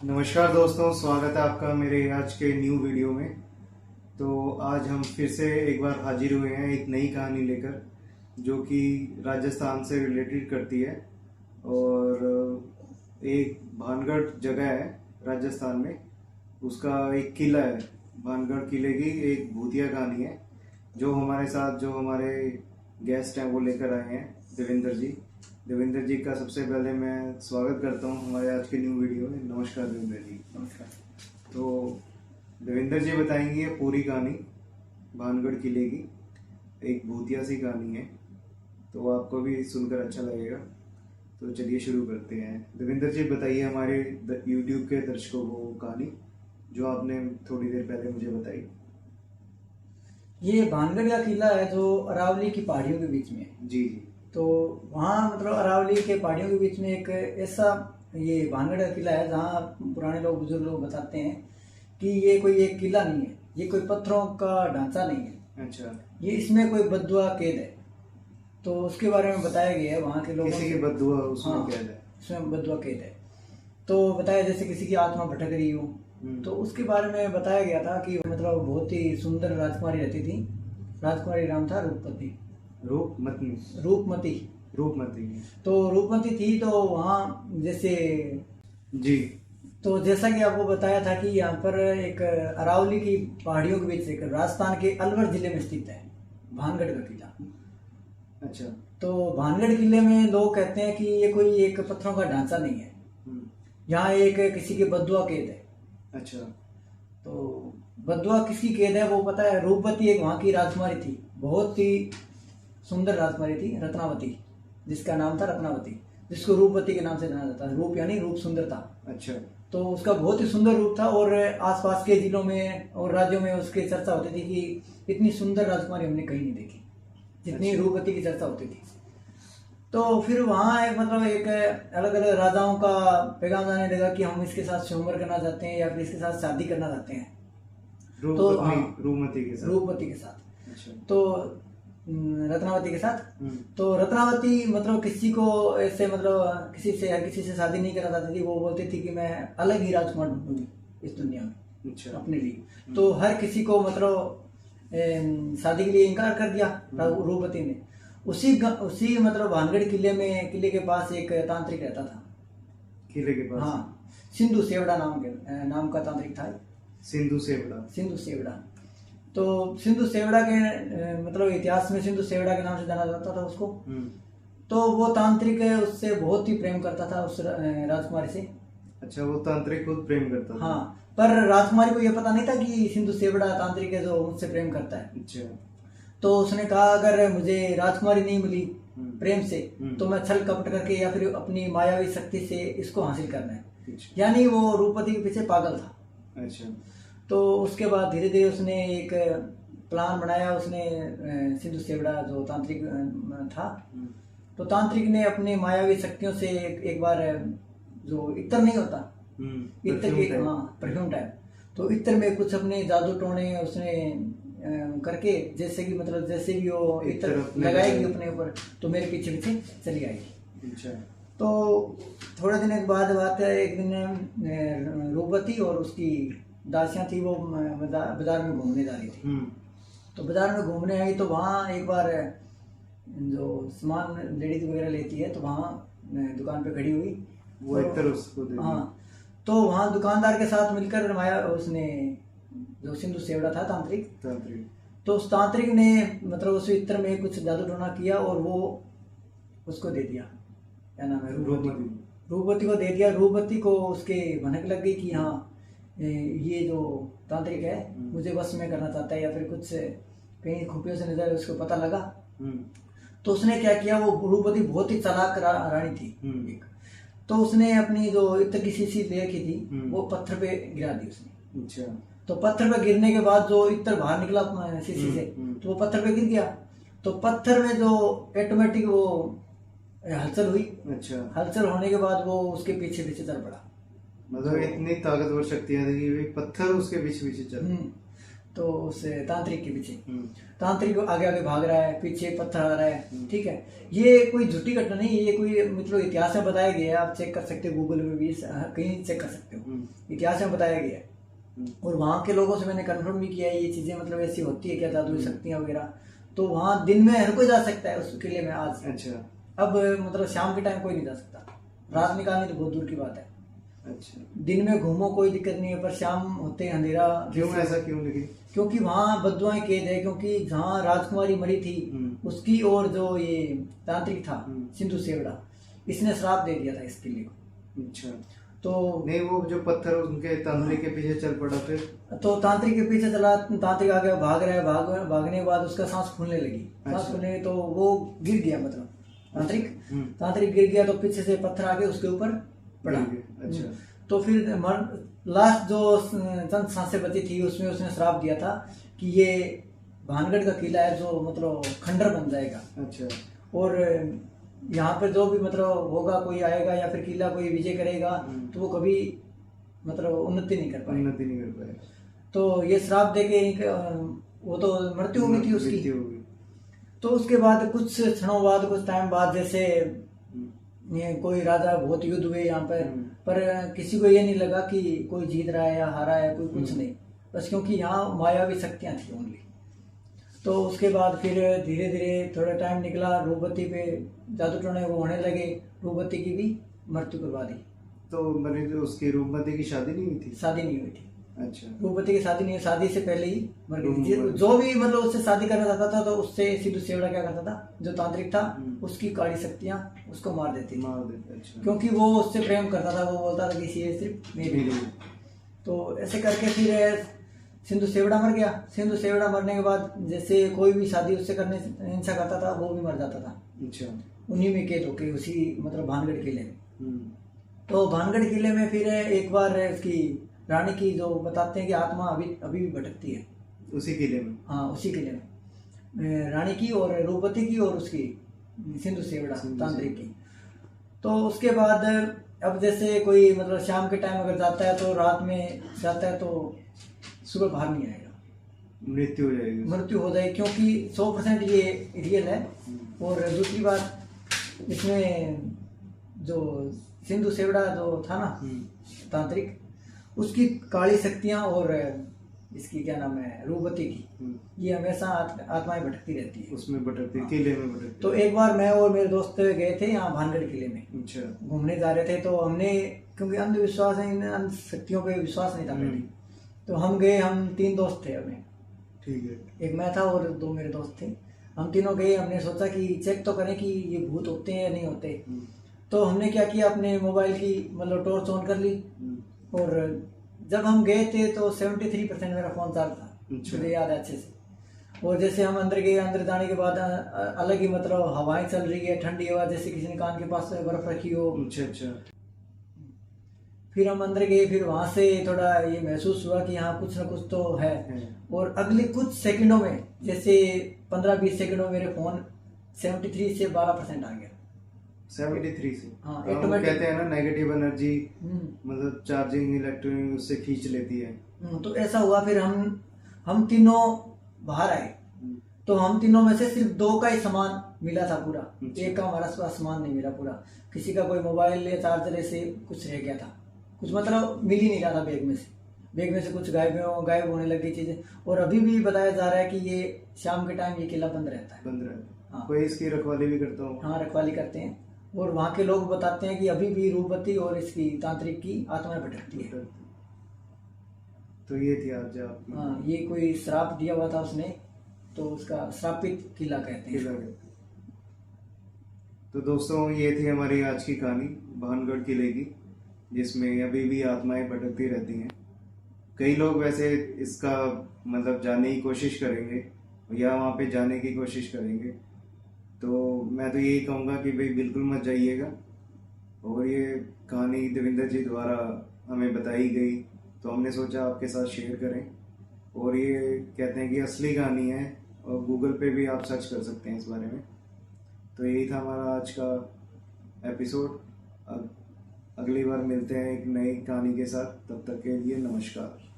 नमस्कार दोस्तों, स्वागत है आपका मेरे आज के न्यू वीडियो में। तो आज हम फिर से एक बार हाजिर हुए हैं एक नई कहानी लेकर, जो कि राजस्थान से रिलेटेड करती है। और एक भानगढ़ जगह है राजस्थान में, उसका एक किला है। भानगढ़ किले की एक भूतिया कहानी है, जो हमारे गेस्ट हैं वो लेकर आए हैं देवेंद्र जी का सबसे पहले मैं स्वागत करता हूं हमारे आज के न्यू वीडियो में। नमस्कार देवेंद्र जी। नमस्कार। तो देवेंद्र जी बताएंगे ये पूरी कहानी भानगढ़ किले की। एक भूतिया सी कहानी है, तो आपको भी सुनकर अच्छा लगेगा। तो चलिए शुरू करते हैं। देवेंद्र जी बताइए हमारे यूट्यूब के दर्शकों को कहानी जो आपने थोड़ी देर पहले मुझे बताई। ये भानगढ़ का किला है जो अरावली की पहाड़ियों के बीच में है। जी जी। तो वहाँ मतलब अरावली के पहाड़ियों के बीच में एक ऐसा ये भानगढ़ का किला है जहाँ पुराने लोग बुजुर्ग लोग बताते हैं कि ये कोई एक किला नहीं है, ये कोई पत्थरों का ढांचा नहीं है। अच्छा। ये इसमें कोई बद्दुआ कैद है, तो उसके बारे में बताया गया है वहाँ के लोगों किसी की बद्दुआ उसमें हाँ, कैद है। उसमें बद्दुआ कैद है। तो बताया जैसे किसी की आत्मा भटक रही हो, तो उसके बारे में बताया गया था कि मतलब बहुत ही सुंदर राजकुमारी रहती थी। राजकुमारी नाम था रूपमती। रूपमती। तो रूपमती थी। तो वहाँ जैसे जी। तो जैसा कि आपको बताया था कि यहाँ पर एक अरावली की पहाड़ियों के बीच एक राजस्थान के अलवर जिले में स्थित है भानगढ़ का किला। अच्छा। तो भानगढ़ किले में लोग कहते हैं कि ये कोई एक पत्थरों का ढांचा नहीं है, यहाँ एक किसी के बद्दुआ कैद है। अच्छा। तो बद्दुआ किसकी कैद है वो पता है। रूपवती एक वहाँ की राजकुमारी थी, बहुत ही सुंदर राजकुमारी थी, रत्नावती, जिसका नाम था रत्नावती, जिसको रूपवती के नाम से जाना जाता है। रूप यानी रूप, सुंदरता। अच्छा। तो उसका बहुत ही सुंदर रूप था और आसपास के जिलों में और राज्यों में उसकी चर्चा होती थी कि इतनी सुंदर राजकुमारी हमने कहीं नहीं देखी जितनी रूपवती की चर्चा होती थी। तो फिर वहाँ एक मतलब एक अलग अलग राजाओं का पैगाम जाने लगा कि हम इसके साथ स्वयंवर करना चाहते हैं या फिर इसके साथ शादी करना चाहते हैं। तो रूपवती के साथ। अच्छा। तो रत्नावती के साथ। तो रत्नावती मतलब किसी को ऐसे मतलब किसी से शादी नहीं करना चाहती थी। वो बोलती थी कि मैं अलग ही राजकुमार ढूंढूंगी इस दुनिया में। अच्छा। अपने लिए। तो हर किसी को मतलब शादी के लिए इनकार कर दिया रूपवती ने। उसी मतलब भानगढ़ किले के पास एक तांत्रिक रहता था। किले के पास? हाँ, सिंधु सेवड़ा नाम का तांत्रिक था। सिंधु सेवड़ा। तो सिंधु सेवड़ा के मतलब इतिहास में सिंधु सेवड़ा के नाम से जाना जाता था उसको। तो वो तांत्रिक उससे बहुत ही प्रेम करता था, उस राजकुमारी से। अच्छा, वो तांत्रिक खुद प्रेम करता था? हाँ, पर राजकुमारी को यह पता नहीं था कि सिंधु सेवड़ा तांत्रिक है जो मुझसे प्रेम करता है। अच्छा। तो उसने कहा अगर मुझे राजकुमारी नहीं मिली प्रेम से तो मैं छल कपट करके या फिर अपनी मायावी शक्ति से इसको हासिल करना है। यानी वो रूपवती के पीछे पागल था। अच्छा। तो उसके बाद धीरे धीरे उसने एक प्लान बनाया। उसने सिंधु सेवड़ा जो तांत्रिक था, तो तांत्रिक ने अपनी मायावी शक्तियों से एक बार जो इत्र नहीं होता, इत्र के परफ्यूम टाइप, तो इत्र में कुछ अपने जादू टोने उसने करके जैसे कि वो इत्र लगाएगी अपने ऊपर तो मेरे पीछे पीछे चली आएगी। अच्छा। तो थोड़े दिन के बाद बात है, एक दिन रूपवती और उसकी दासियां थी, वो बाजार में घूमने जा रही थी। तो बाजार में घूमने आई तो वहाँ एक बार जो सामान लेडीज वगैरह लेती है तो वहाँ दुकान पे खड़ी हुई वो उसको दे। हाँ, तो वहाँ दुकानदार के साथ मिलकर उसने जो सिंधु सेवड़ा था तांत्रिक, तो उस तांत्रिक ने मतलब उस इत्र में कुछ जादू टोना किया और वो उसको दे दिया। क्या नाम है? रूपवती को दे दिया। रूपवती को उसके भनक लग गई कि हाँ ये जो तांत्रिक है मुझे वश में करना चाहता है या फिर कुछ कहीं खुफियों से नजर उसको पता लगा। तो उसने क्या किया, वो रूपवती बहुत ही चालाक रानी थी एक, तो उसने अपनी जो इत्र की शीशी ले रखी थी वो पत्थर पे गिरा दी उसने। अच्छा। तो पत्थर पे गिरने के बाद जो इत्र बाहर निकला शीशी से तो वो पत्थर पे गिर गया। तो पत्थर में जो ऑटोमेटिक वो हलचल हुई। अच्छा। हलचल होने के बाद वो उसके पीछे पीछे चल पड़ा। मतलब इतनी ताकतवर शक्तियां थी कि पत्थर उसके पीछे पीछे चल। तो उस तांत्रिक के पीछे, तांत्रिक आगे आगे भाग रहा है, पीछे पत्थर आ रहा है, ठीक है। ये कोई झूठी घटना नहीं है, ये कोई मतलब इतिहास में बताया गया है, आप चेक कर सकते हो, गूगल में भी कहीं चेक कर सकते हो, इतिहास में बताया गया है। और वहाँ के लोगों से मैंने कंफर्म भी किया है ये चीजें मतलब ऐसी होती है क्या, जादुई शक्तियाँ वगैरह। तो वहाँ दिन में हर कोई जा सकता है उस किले में आज। अच्छा। अब मतलब शाम के टाइम कोई नहीं जा सकता, रात निकालनी तो बहुत दूर की बात है। अच्छा। दिन में घूमो कोई दिक्कत नहीं है, पर शाम होते ही अंधेरा। क्यों, ऐसा क्यों? लेकिन क्योंकि वहाँ बद्दुआएं कैद है, क्योंकि जहाँ राजकुमारी मरी थी उसकी और जो ये तांत्रिक था सिंधु सेवड़ा, इसने श्राप दे दिया था इस किले को। अच्छा। तो नहीं, वो जो पत्थर उनके तांत्रिक के पीछे चल पड़ा फिर? तो तांत्रिक के पीछे चला, तांत्रिक आगे भाग रहा है, भागने के बाद उसका सांस फूलने लगी। सांस फूलने तो वो गिर गया, मतलब तांत्रिक गिर गया, तो पीछे से पत्थर आके उसके ऊपर पड़ा। अच्छा। तो फिर लास्ट जो चंद सांसें बची थी उसमें उसने श्राप दिया था कि ये भानगढ़ का किला है जो मतलब खंडर बन जाएगा। अच्छा। और यहाँ पर जो भी मतलब होगा, कोई आएगा या फिर किला कोई विजय करेगा तो वो कभी मतलब उन्नति नहीं कर पाएगा। तो ये श्राप देके वो तो मृत्यु हुई थी उसकी। तो उसके बाद कुछ क्षणों बाद, कुछ टाइम बाद, जैसे ये कोई राजा बहुत युद्ध हुए यहाँ पर किसी को ये नहीं लगा कि कोई जीत रहा है या हारा है, कोई कुछ नहीं, बस क्योंकि यहाँ मायावी शक्तियाँ थी ओनली। तो उसके बाद फिर धीरे धीरे थोड़ा टाइम निकला, रूपवती पे जादू टोने वो होने लगे, रूपवती की भी मृत्यु करवा दी। तो मैंने जो उसकी रूपवती की शादी नहीं हुई थी? शादी नहीं हुई थी। अच्छा। रूपवती की शादी नहीं, शादी से पहले ही मर गई। जो भी मतलब उससे शादी करना चाहता था तो उससे सिद्धू सेवड़ा क्या करता था, जो तांत्रिक था उसकी काली शक्तियां उसको मार देती। अच्छा। क्योंकि वो उससे प्रेम करता था, वो बोलता था कि ये सिर्फ मेरी। तो ऐसे करके फिर सिंधु सेवड़ा मर गया। सिंधु सेवड़ा मरने के बाद जैसे कोई भी शादी उससे करने हिंसा करता था वो भी मर जाता था। अच्छा। उन्हीं में कैद होके उसी मतलब भानगढ़ किले में। तो भानगढ़ किले में फिर एक बार उसकी रानी की जो बताते हैं कि आत्मा अभी भी भटकती है उसी किले में। हाँ, उसी किले में रानी की और रूपवती की और उसकी सिंधु सेवड़ा तांत्रिक की। तो उसके बाद अब जैसे कोई मतलब शाम के टाइम अगर जाता है तो रात में जाता है तो सुबह बाहर नहीं आएगा, मृत्यु हो जाएगी, क्योंकि 100% ये रियल है। और दूसरी बात, इसमें जो सिंधु सेवड़ा जो था ना तांत्रिक, उसकी काली शक्तियां और इसकी क्या नाम है रूपवती की, ये हमेशा आत्माएं भटकती रहती है उसमें, भटकती किले में भटकती। तो एक बार मैं और मेरे दोस्त गए थे यहाँ भानगढ़ किले में। अच्छा। घूमने जा रहे थे तो हमने, क्योंकि अंधविश्वास है, इन अंध शक्तियों पे विश्वास नहीं था पहले, तो हम गए, हम 3 दोस्त थे अपने, ठीक है, एक मैं था और 2 मेरे दोस्त थे। हम तीनों गए, हमने सोचा कि चेक तो करें कि ये भूत होते हैं या नहीं होते। तो हमने क्या किया, अपने मोबाइल की मतलब टॉर्च ऑन कर ली, और जब हम गए थे तो 73% मेरा फोन चार्ज था, मुझे याद है अच्छे से। और जैसे हम अंदर गए, अंदर जाने के बाद अलग ही मतलब हवाएं चल रही है, ठंडी हवा, जैसे किसी ने कान के पास बर्फ रखी हो। अच्छा। फिर हम अंदर गए, फिर वहां से थोड़ा ये महसूस हुआ कि यहाँ कुछ ना कुछ तो है। और अगले कुछ सेकंडों में, जैसे 15-20 सेकंडों में मेरे फोन 73 से 12% आ गया। 73 से? हाँ, कहते हैं ना नेगेटिव एनर्जी मतलब चार्जिंग इलेक्ट्रॉनिक उससे खींच लेती है। तो ऐसा हुआ। फिर हम तीनों बाहर आए, तो हम तीनों में से सिर्फ 2 का ही सामान मिला था पूरा, एक का हमारा सामान नहीं मिला पूरा। किसी का कोई मोबाइल या चार्जर ऐसे कुछ रह गया था, कुछ मतलब मिल ही नहीं रहा था बैग में से कुछ गायब होने लगी चीजें। और अभी भी बताया जा रहा है कि ये शाम के टाइम ये किला बंद रहता है। हाँ। कोई इसकी रखवाली भी करता हूँ? हाँ, रखवाली करते हैं। और वहाँ के लोग बताते हैं कि अभी भी रूपवती और इसकी तांत्रिक की आत्माएं भटकती है। तो ये थी आज आपकी। हाँ, ये कोई श्राप दिया हुआ था उसने, तो उसका श्रापित किला कहते हैं। तो दोस्तों, ये थी हमारी आज की कहानी भानगढ़ किले की, जिसमें अभी भी आत्माएं भटकती रहती हैं। कई लोग वैसे इसका मतलब जानने की कोशिश करेंगे या वहाँ पे जाने की कोशिश करेंगे, तो मैं तो यही कहूँगा कि भाई बिल्कुल मत जाइएगा। और ये कहानी देवेंद्र जी द्वारा हमें बताई गई, तो हमने सोचा आपके साथ शेयर करें। और ये कहते हैं कि असली कहानी है, और गूगल पे भी आप सर्च कर सकते हैं इस बारे में। तो यही था हमारा आज का एपिसोड। अगली बार मिलते हैं एक नई कहानी के साथ, तब तक के लिए नमस्कार।